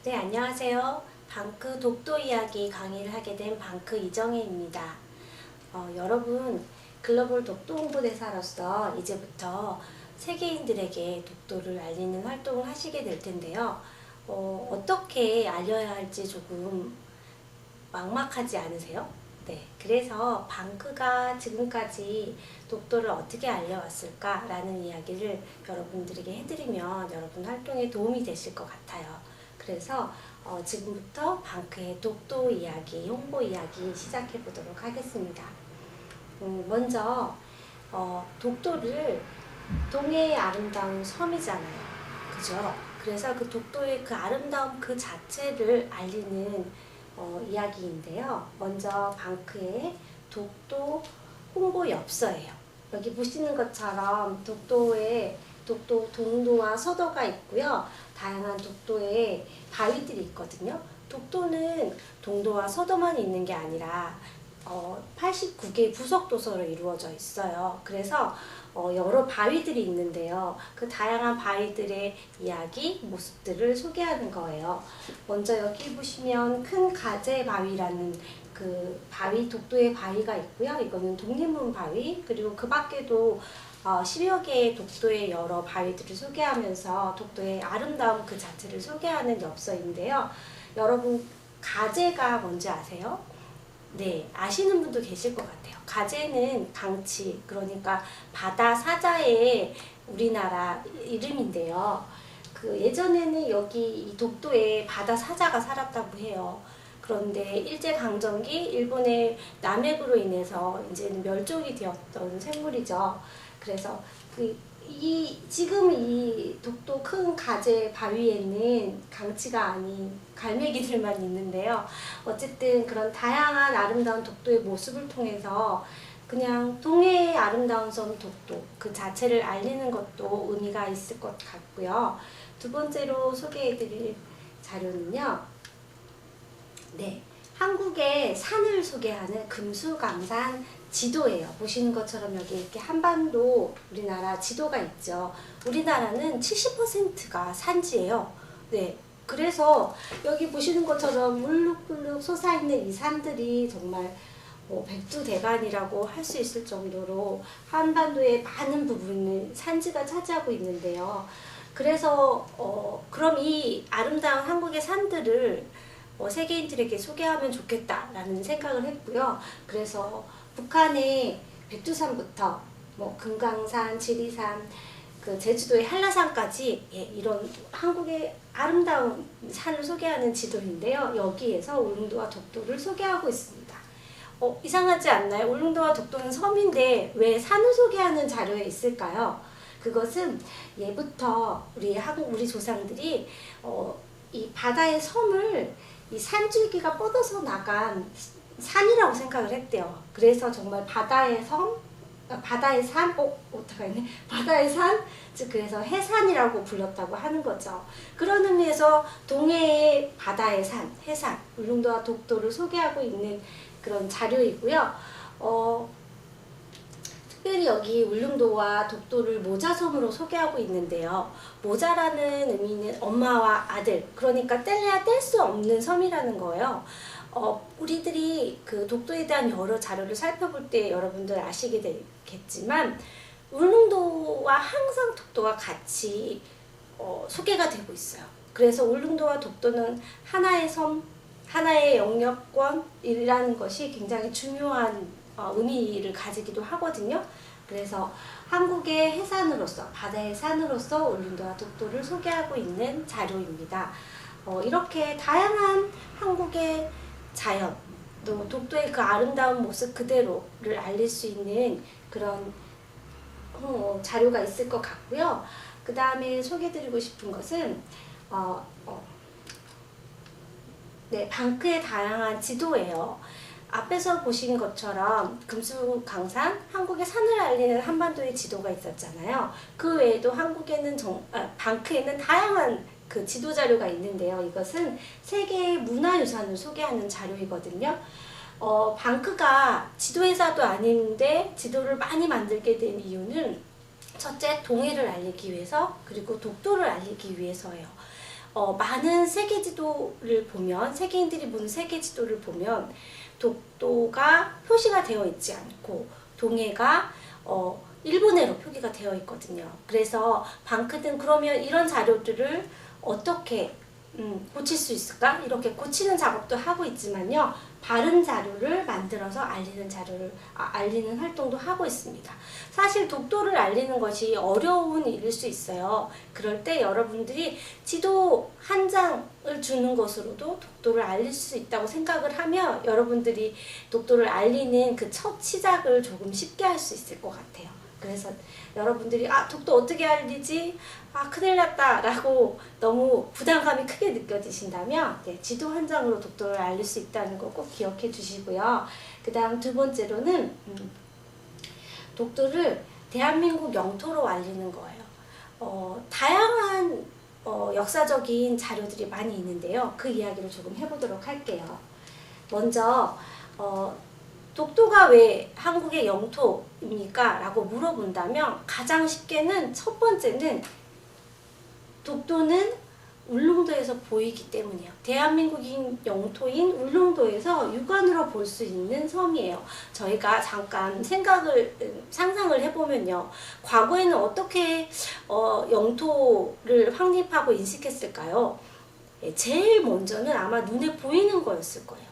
네, 안녕하세요. 방크 독도 이야기 강의를 하게 된 방크 이정혜입니다. 여러분, 글로벌 독도 홍보대사로서 이제부터 세계인들에게 독도를 알리는 활동을 하시게 될 텐데요. 어떻게 알려야 할지 조금 막막하지 않으세요? 네, 그래서 방크가 지금까지 독도를 어떻게 알려왔을까라는 이야기를 여러분들에게 해드리면 여러분 활동에 도움이 되실 것 같아요. 그래서 지금부터 방크의 독도 이야기, 홍보 이야기 시작해 보도록 하겠습니다. 먼저 독도를 동해의 아름다운 섬이잖아요. 그죠? 그래서 그 독도의 그 아름다움 그 자체를 알리는 이야기인데요. 먼저 방크의 독도 홍보 엽서예요. 여기 보시는 것처럼 독도 동도와 서도가 있고요. 다양한 독도의 바위들이 있거든요. 독도는 동도와 서도만 있는 게 아니라 89개의 부속 도서로 이루어져 있어요. 그래서 여러 바위들이 있는데요. 그 다양한 바위들의 이야기, 모습들을 소개하는 거예요. 먼저 여기 보시면 큰 가재 바위라는 그 바위, 독도의 바위가 있고요. 이거는 독립문 바위, 그리고 그 밖에도 10여 개의 독도의 여러 바위들을 소개하면서 독도의 아름다움 그 자체를 소개하는 엽서인데요. 여러분, 가재가 뭔지 아세요? 네, 아시는 분도 계실 것 같아요. 가재는 강치, 그러니까 바다 사자의 우리나라 이름인데요. 그 예전에는 여기 이 독도에 바다 사자가 살았다고 해요. 그런데 일제강점기 일본의 남획으로 인해서 이제는 멸종이 되었던 생물이죠. 그래서 지금 이 독도 큰 가재 바위에는 강치가 아닌 갈매기들만 있는데요. 어쨌든 그런 다양한 아름다운 독도의 모습을 통해서 그냥 동해의 아름다운 섬 독도 그 자체를 알리는 것도 의미가 있을 것 같고요. 두 번째로 소개해드릴 자료는요. 네, 한국의 산을 소개하는 금수강산 지도예요. 보시는 것처럼 여기 이렇게 한반도 우리나라 지도가 있죠. 우리나라는 70%가 산지예요. 네, 그래서 여기 보시는 것처럼 울룩불룩 솟아있는 이 산들이 정말 백두대간이라고 할 수 있을 정도로 한반도의 많은 부분을 산지가 차지하고 있는데요. 그래서 그럼 이 아름다운 한국의 산들을 세계인들에게 소개하면 좋겠다라는 생각을 했고요. 그래서 북한의 백두산부터 금강산, 지리산, 그 제주도의 한라산까지 이런 한국의 아름다운 산을 소개하는 지도인데요. 여기에서 울릉도와 독도를 소개하고 있습니다. 이상하지 않나요? 울릉도와 독도는 섬인데 왜 산을 소개하는 자료에 있을까요? 그것은 예부터 우리 조상들이 이 바다의 섬을 이 산줄기가 뻗어서 나간 산이라고 생각을 했대요. 그래서 정말 바다의 섬, 바다의 산, 어떡하네. 바다의 산, 즉 그래서 해산이라고 불렀다고 하는 거죠. 그런 의미에서 동해의 바다의 산, 해산, 울릉도와 독도를 소개하고 있는 그런 자료이고요. 특별히 여기 울릉도와 독도를 모자섬으로 소개하고 있는데요. 모자라는 의미는 엄마와 아들, 그러니까 뗄래야 뗄 수 없는 섬이라는 거예요. 우리들이 그 독도에 대한 여러 자료를 살펴볼 때 여러분들 아시게 되겠지만 울릉도와 항상 독도가 같이 소개가 되고 있어요. 그래서 울릉도와 독도는 하나의 섬, 하나의 영역권이라는 것이 굉장히 중요한 의미를 가지기도 하거든요. 그래서 한국의 해산으로서, 바다의 산으로서 울릉도와 독도를 소개하고 있는 자료입니다. 이렇게 다양한 한국의 자연, 또 독도의 그 아름다운 모습 그대로를 알릴 수 있는 그런 자료가 있을 것 같고요. 그 다음에 소개해드리고 싶은 것은 네, 방크의 다양한 지도예요. 앞에서 보신 것처럼 금수강산, 한국의 산을 알리는 한반도의 지도가 있었잖아요. 그 외에도 한국에는 방크에는 다양한 그 지도 자료가 있는데요. 이것은 세계의 문화유산을 소개하는 자료이거든요. 방크가 지도회사도 아닌데 지도를 많이 만들게 된 이유는 첫째, 동해를 알리기 위해서, 그리고 독도를 알리기 위해서예요. 많은 세계 지도를 보면, 세계인들이 보는 세계 지도를 보면 독도가 표시가 되어 있지 않고 동해가 일본해로 표기가 되어 있거든요. 그래서 방크는 그러면 이런 자료들을 어떻게 고칠 수 있을까? 이렇게 고치는 작업도 하고 있지만요. 바른 자료를 만들어서 알리는 활동도 하고 있습니다. 사실 독도를 알리는 것이 어려운 일일 수 있어요. 그럴 때 여러분들이 지도 한 장을 주는 것으로도 독도를 알릴 수 있다고 생각을 하면 여러분들이 독도를 알리는 그 첫 시작을 조금 쉽게 할 수 있을 것 같아요. 그래서 여러분들이 독도 어떻게 알리지? 큰일 났다 라고 너무 부담감이 크게 느껴지신다면 지도 한 장으로 독도를 알릴 수 있다는 거 꼭 기억해 주시고요. 그 다음 두 번째로는 독도를 대한민국 영토로 알리는 거예요. 다양한 역사적인 자료들이 많이 있는데요. 그 이야기를 조금 해보도록 할게요. 먼저 독도가 왜 한국의 영토입니까? 라고 물어본다면 가장 쉽게는 첫 번째는 독도는 울릉도에서 보이기 때문이에요. 대한민국인 영토인 울릉도에서 육안으로 볼 수 있는 섬이에요. 저희가 잠깐 상상을 해보면요. 과거에는 어떻게 영토를 확립하고 인식했을까요? 제일 먼저는 아마 눈에 보이는 거였을 거예요.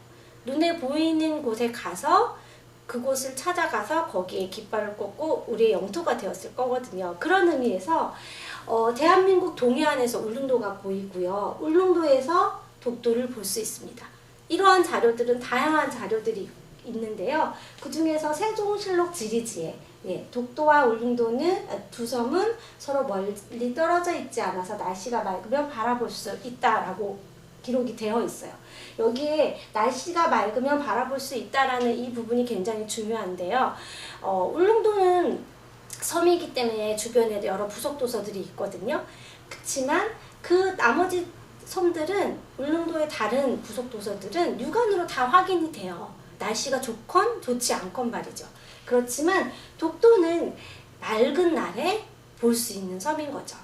눈에 보이는 곳에 가서 그곳을 찾아가서 거기에 깃발을 꽂고 우리의 영토가 되었을 거거든요. 그런 의미에서 대한민국 동해안에서 울릉도가 보이고요. 울릉도에서 독도를 볼 수 있습니다. 이러한 자료들은 다양한 자료들이 있는데요. 그 중에서 세종실록 지리지에 독도와 울릉도는 두 섬은 서로 멀리 떨어져 있지 않아서 날씨가 맑으면 바라볼 수 있다라고 기록이 되어 있어요. 여기에 날씨가 맑으면 바라볼 수 있다라는 이 부분이 굉장히 중요한데요. 울릉도는 섬이기 때문에 주변에 여러 부속 도서들이 있거든요. 그렇지만 그 나머지 섬들은 울릉도의 다른 부속 도서들은 육안으로 다 확인이 돼요. 날씨가 좋건 좋지 않건 말이죠. 그렇지만 독도는 맑은 날에 볼 수 있는 섬인 거죠.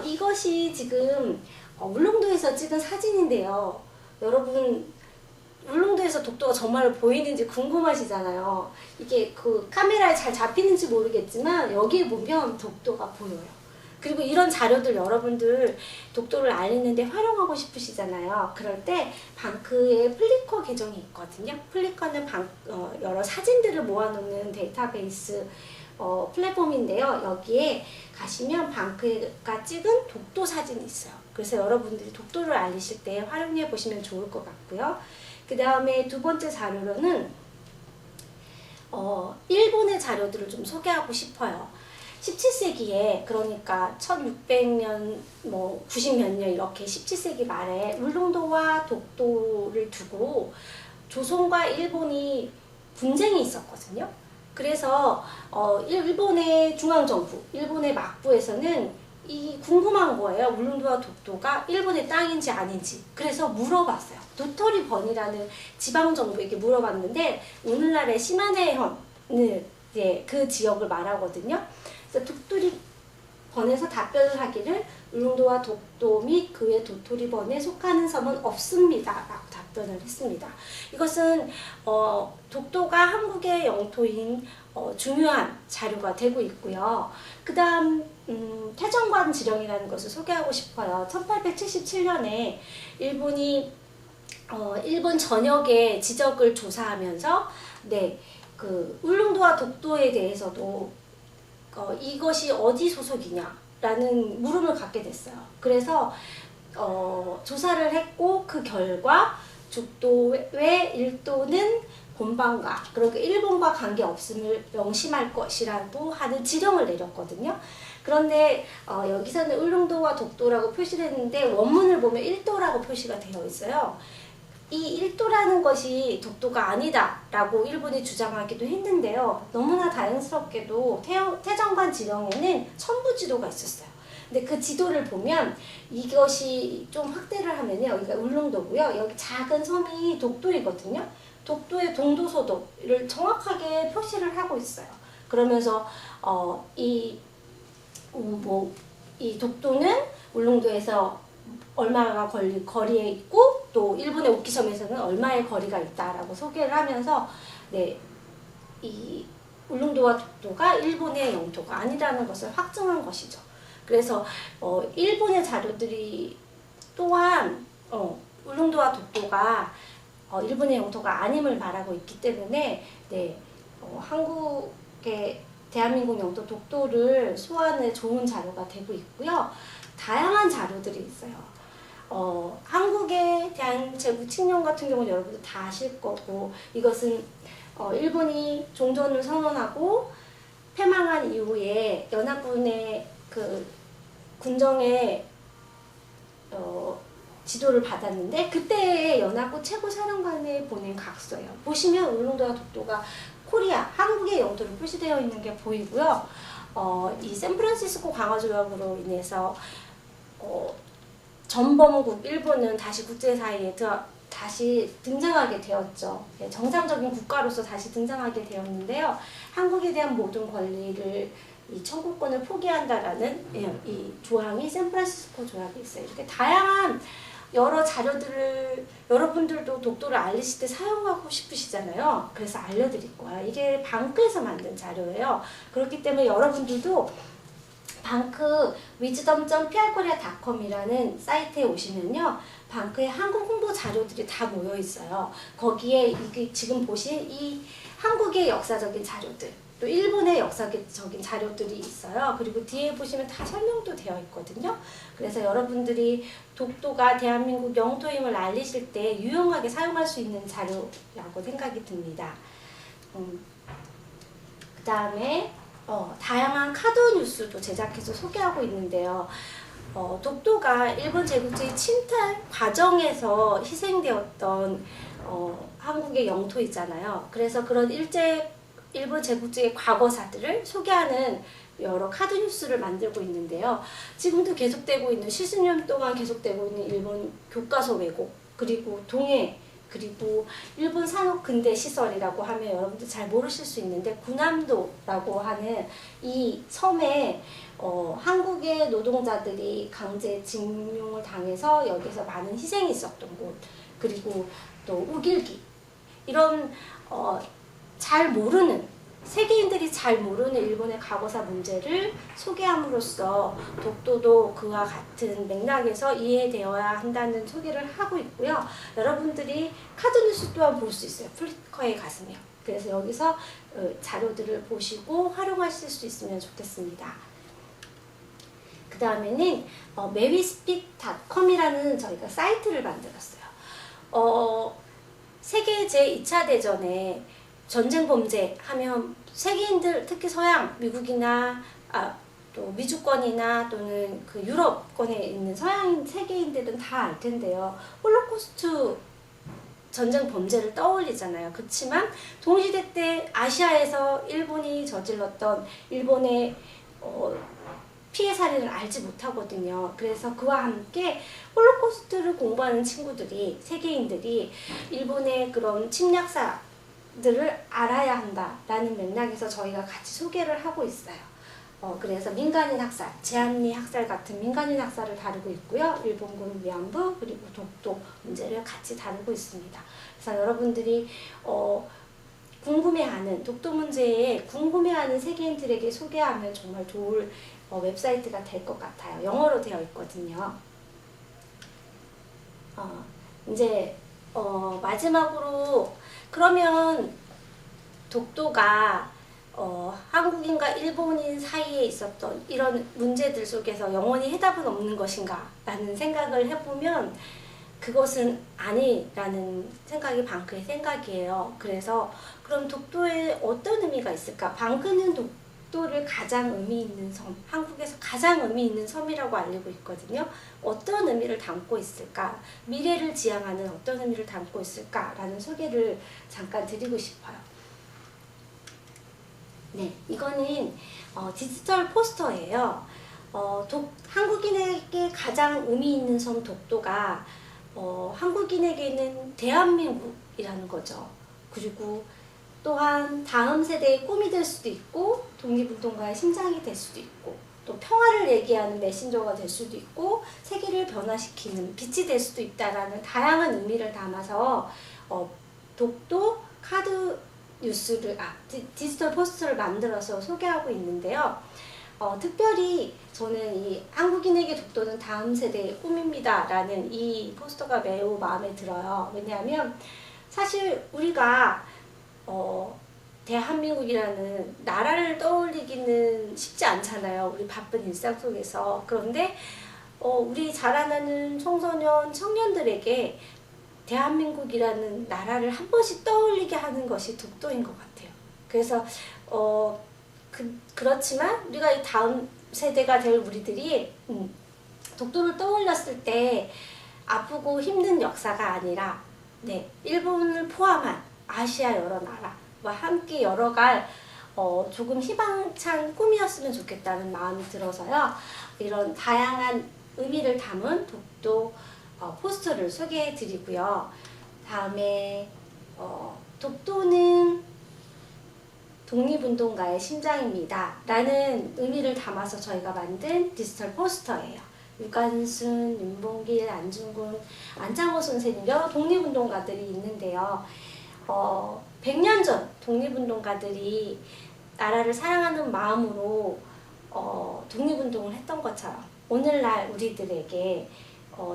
이것이 지금 울릉도에서 찍은 사진인데요. 여러분 울릉도에서 독도가 정말로 보이는지 궁금하시잖아요. 이게 그 카메라에 잘 잡히는지 모르겠지만 여기에 보면 독도가 보여요. 그리고 이런 자료들 여러분들 독도를 알리는데 활용하고 싶으시잖아요. 그럴 때 방크에 플리커 계정이 있거든요. 플리커는 여러 사진들을 모아놓는 데이터베이스 플랫폼인데요. 여기에 가시면 방크가 찍은 독도 사진이 있어요. 그래서 여러분들이 독도를 알리실 때 활용해 보시면 좋을 것 같고요. 그 다음에 두 번째 자료로는 일본의 자료들을 좀 소개하고 싶어요. 17세기에 그러니까 1600년 90몇 년 이렇게 17세기 말에 울릉도와 독도를 두고 조선과 일본이 분쟁이 있었거든요. 그래서 일본의 중앙정부, 일본의 막부에서는 궁금한 거예요. 울릉도와 독도가 일본의 땅인지 아닌지. 그래서 물어봤어요. 도토리번이라는 지방정부에게 물어봤는데 오늘날의 시마네현을 그 지역을 말하거든요. 그래서 도토리번에서 답변을 하기를 울릉도와 독도 및 그 외 도토리번에 속하는 섬은 없습니다. 라고 답변을 했습니다. 이것은 독도가 한국의 영토인 중요한 자료가 되고 있고요. 그 다음 태정관 지령이라는 것을 소개하고 싶어요. 1877년에 일본이 일본 전역의 지적을 조사하면서 그 울릉도와 독도에 대해서도 이것이 어디 소속이냐라는 물음을 갖게 됐어요. 그래서 조사를 했고 그 결과 죽도의 일도는 본방과 그러니까 일본과 관계없음을 명심할 것이라고 하는 지령을 내렸거든요. 그런데 여기서는 울릉도와 독도라고 표시를 했는데 원문을 보면 일도라고 표시가 되어 있어요. 이 일도라는 것이 독도가 아니다라고 일본이 주장하기도 했는데요. 너무나 다행스럽게도 태정관 지령에는 첨부지도가 있었어요. 근데 그 지도를 보면 이것이 좀 확대를 하면요. 여기가 울릉도고요. 여기 작은 섬이 독도이거든요. 독도의 동도서도를 정확하게 표시를 하고 있어요. 그러면서 이 독도는 울릉도에서 얼마가 거리에 있고 또 일본의 오키섬에서는 얼마의 거리가 있다라고 소개를 하면서 네, 이 울릉도와 독도가 일본의 영토가 아니라는 것을 확증한 것이죠. 그래서 일본의 자료들이 또한 울릉도와 독도가 일본의 영토가 아님을 말하고 있기 때문에 네, 한국의 대한민국 영토 독도를 소환해 좋은 자료가 되고 있고요. 다양한 자료들이 있어요. 한국에 대한 제국 칙령 같은 경우는 여러분들 다 아실 거고, 이것은 일본이 종전을 선언하고 패망한 이후에 연합군의 그 군정의 지도를 받았는데 그때 연합군 최고사령관에 보낸 각서예요. 보시면 울릉도와 독도가 코리아, 한국의 영토로 표시되어 있는 게 보이고요. 이 샌프란시스코 강화 조약으로 인해서 전범국 일본은 다시 국제사회에 다시 등장하게 되었죠. 정상적인 국가로서 다시 등장하게 되었는데요. 한국에 대한 모든 권리를 이 청구권을 포기한다라는 이 조항이 샌프란시스코 조약에 있어요. 이렇게 다양한 여러 자료들을 여러분들도 독도를 알리실 때 사용하고 싶으시잖아요. 그래서 알려드릴 거야. 이게 방크에서 만든 자료예요. 그렇기 때문에 여러분들도 방크 wisdom.prkorea.com이라는 사이트에 오시면요. 방크에 한국 홍보 자료들이 다 모여 있어요. 거기에 이게 지금 보신 이 한국의 역사적인 자료들, 또 일본의 역사적인 자료들이 있어요. 그리고 뒤에 보시면 다 설명도 되어 있거든요. 그래서 여러분들이 독도가 대한민국 영토임을 알리실 때 유용하게 사용할 수 있는 자료라고 생각이 듭니다. 그 다음에 다양한 카드 뉴스도 제작해서 소개하고 있는데요. 독도가 일본 제국주의 침탈 과정에서 희생되었던 한국의 영토이잖아요. 그래서 그런 일본 제국주의 과거사들을 소개하는 여러 카드 뉴스를 만들고 있는데요. 지금도 계속되고 있는 70년 동안 계속되고 있는 일본 교과서 왜곡, 그리고 동해, 그리고 일본 산업 근대 시설이라고 하면 여러분들 잘 모르실 수 있는데 군함도라고 하는 이 섬에 한국의 노동자들이 강제 징용을 당해서 여기서 많은 희생이 있었던 곳, 그리고 또 우길기, 이런 잘 모르는, 세계인들이 잘 모르는 일본의 과거사 문제를 소개함으로써 독도도 그와 같은 맥락에서 이해되어야 한다는 소개를 하고 있고요. 여러분들이 카드 뉴스 또한 볼 수 있어요. 플리커에 가시면. 그래서 여기서 자료들을 보시고 활용하실 수 있으면 좋겠습니다. 그 다음에는 mavispeak.com이라는 저희가 사이트를 만들었어요. 세계 제2차 대전에 전쟁 범죄 하면 세계인들, 특히 서양, 미국이나 또 미주권이나 또는 그 유럽권에 있는 서양 세계인들은 다 알 텐데요. 홀로코스트 전쟁 범죄를 떠올리잖아요. 그렇지만 동시대 때 아시아에서 일본이 저질렀던 일본의 피해 사례를 알지 못하거든요. 그래서 그와 함께 홀로코스트를 공부하는 친구들이, 세계인들이 일본의 그런 침략사들을 알아야 한다라는 맥락에서 저희가 같이 소개를 하고 있어요. 그래서 민간인 학살, 제한리 학살 같은 민간인 학살을 다루고 있고요. 일본군 위안부 그리고 독도 문제를 같이 다루고 있습니다. 그래서 여러분들이 궁금해하는 독도 문제에 궁금해하는 세계인들에게 소개하면 정말 좋을 웹사이트가 될 것 같아요. 영어로 되어 있거든요. 이제 마지막으로 그러면 독도가 한국인과 일본인 사이에 있었던 이런 문제들 속에서 영원히 해답은 없는 것인가 라는 생각을 해보면 그것은 아니라는 생각이 방크의 생각이에요. 그래서 그럼 독도에 어떤 의미가 있을까? 방크는 독도를 가장 의미 있는 섬, 한국에서 가장 의미 있는 섬이라고 알리고 있거든요. 어떤 의미를 담고 있을까? 미래를 지향하는 어떤 의미를 담고 있을까라는 소개를 잠깐 드리고 싶어요. 네, 이거는 디지털 포스터예요. 한국인에게 가장 의미 있는 섬 독도가 한국인에게는 대한민국이라는 거죠. 그리고 또한 다음 세대의 꿈이 될 수도 있고 독립운동가의 심장이 될 수도 있고 또 또 평화를 얘기하는 메신저가 될 수도 있고 세계를 변화시키는 빛이 될 수도 있다라는 다양한 의미를 담아서 독도 카드 뉴스를 디지털 포스터를 만들어서 소개하고 있는데요. 특별히 저는 이 한국인에게 독도는 다음 세대의 꿈입니다 라는 이 포스터가 매우 마음에 들어요. 왜냐하면 사실 우리가 대한민국이라는 나라를 떠올리기는 쉽지 않잖아요. 우리 바쁜 일상 속에서. 그런데 우리 자라나는 청소년, 청년들에게 대한민국이라는 나라를 한 번씩 떠올리게 하는 것이 독도인 것 같아요. 그래서 그렇지만 우리가 이 다음 세대가 될 우리들이 독도를 떠올렸을 때 아프고 힘든 역사가 아니라 일본을 포함한 아시아 여러 나라와 함께 열어갈 조금 희망찬 꿈이었으면 좋겠다는 마음이 들어서요. 이런 다양한 의미를 담은 독도 포스터를 소개해 드리고요. 다음에 독도는 독립운동가의 심장입니다 라는 의미를 담아서 저희가 만든 디지털 포스터예요. 유관순, 윤봉길, 안중근, 안창호 선생님 여러 독립운동가들이 있는데요. 100년 전 독립운동가들이 나라를 사랑하는 마음으로 독립운동을 했던 것처럼 오늘날 우리들에게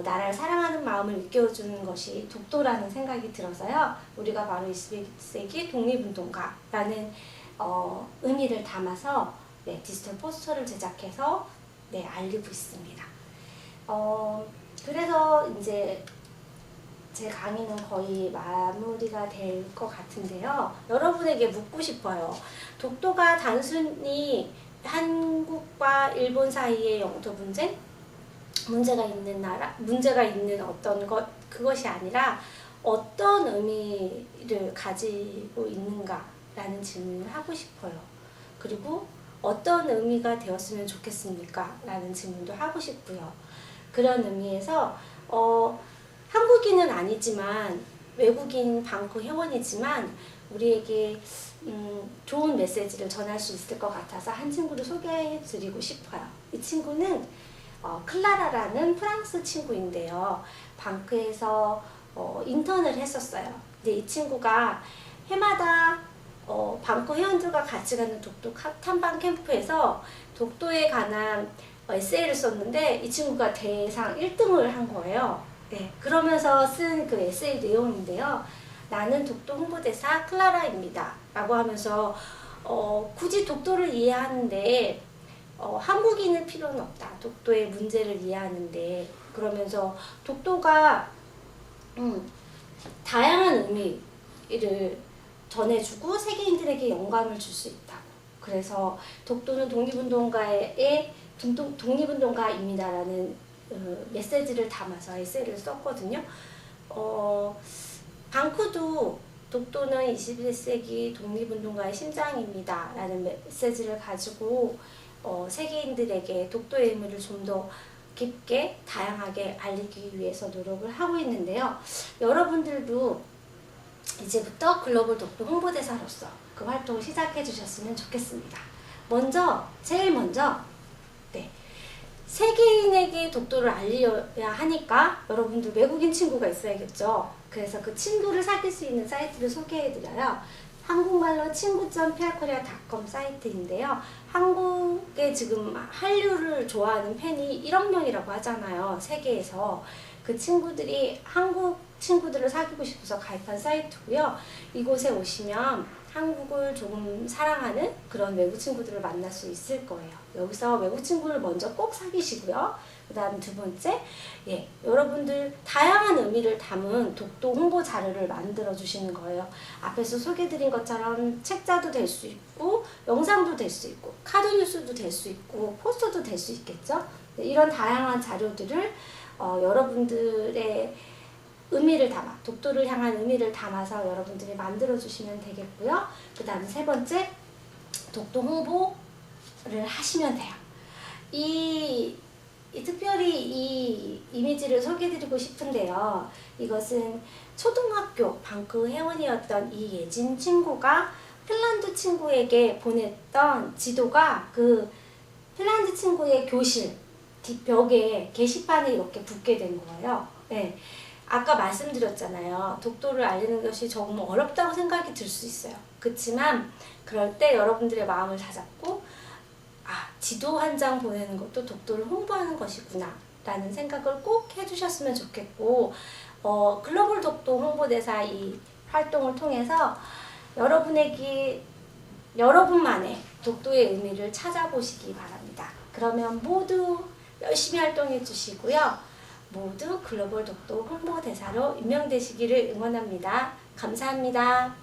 나라를 사랑하는 마음을 일깨워주는 것이 독도라는 생각이 들어서요. 우리가 바로 21세기 독립운동가라는 의미를 담아서 디지털 포스터를 제작해서 알리고 있습니다. 그래서 이제 제 강의는 거의 마무리가 될 것 같은데요. 여러분에게 묻고 싶어요. 독도가 단순히 한국과 일본 사이의 영토 문제가 있는 어떤 그것이 아니라 어떤 의미를 가지고 있는가라는 질문을 하고 싶어요. 그리고 어떤 의미가 되었으면 좋겠습니까? 라는 질문도 하고 싶고요. 그런 의미에서 한국인은 아니지만 외국인 방콕 회원이지만 우리에게 좋은 메시지를 전할 수 있을 것 같아서 한 친구를 소개해 드리고 싶어요. 이 친구는 클라라라는 프랑스 친구인데요. 방크에서 인턴을 했었어요. 근데 이 친구가 해마다 방콕 회원들과 같이 가는 독도 탐방 캠프에서 독도에 관한 에세이를 썼는데 이 친구가 대상 1등을 한 거예요. 그러면서 쓴 그 에세이 내용인데요. 나는 독도 홍보대사 클라라입니다 라고 하면서 굳이 독도를 이해하는데 한국인일 필요는 없다. 독도의 문제를 이해하는데 그러면서 독도가 다양한 의미를 전해주고 세계인들에게 영감을 줄 수 있다고. 그래서 독도는 독립운동가입니다라는 메시지를 담아서 에세이를 썼거든요. 방크도 독도는 21세기 독립운동가의 심장입니다 라는 메시지를 가지고 세계인들에게 독도의 의미를 좀 더 깊게 다양하게 알리기 위해서 노력을 하고 있는데요. 여러분들도 이제부터 글로벌 독도 홍보대사로서 그 활동을 시작해 주셨으면 좋겠습니다. 제일 먼저 세계인에게 독도를 알려야 하니까 여러분들 외국인 친구가 있어야겠죠. 그래서 그 친구를 사귈 수 있는 사이트를 소개해드려요. 한국말로 친구.prkorea.com 사이트인데요. 한국에 지금 한류를 좋아하는 팬이 1억 명이라고 하잖아요. 세계에서. 그 친구들이 한국 친구들을 사귀고 싶어서 가입한 사이트고요. 이곳에 오시면 한국을 조금 사랑하는 그런 외국 친구들을 만날 수 있을 거예요. 여기서 외국 친구를 먼저 꼭 사귀시고요. 그 다음 두 번째, 여러분들 다양한 의미를 담은 독도 홍보 자료를 만들어 주시는 거예요. 앞에서 소개드린 것처럼 책자도 될 수 있고 영상도 될 수 있고 카드 뉴스도 될 수 있고 포스터도 될 수 있겠죠. 이런 다양한 자료들을 여러분들의 의미를 담아, 독도를 향한 의미를 담아서 여러분들이 만들어 주시면 되겠고요. 그 다음 세 번째, 독도 홍보를 하시면 돼요. 특별히 이 이미지를 소개해드리고 싶은데요. 이것은 초등학교 방크 회원이었던 이예진 친구가 핀란드 친구에게 보냈던 지도가 그 핀란드 친구의 교실 뒷벽에 게시판이 이렇게 붙게 된 거예요. 네. 아까 말씀드렸잖아요. 독도를 알리는 것이 정말 어렵다고 생각이 들 수 있어요. 그렇지만 그럴 때 여러분들의 마음을 다잡고 지도 한 장 보내는 것도 독도를 홍보하는 것이구나 라는 생각을 꼭 해주셨으면 좋겠고 글로벌 독도 홍보대사 이 활동을 통해서 여러분만의 독도의 의미를 찾아보시기 바랍니다. 그러면 모두 열심히 활동해 주시고요. 모두 글로벌 독도 홍보대사로 임명되시기를 응원합니다. 감사합니다.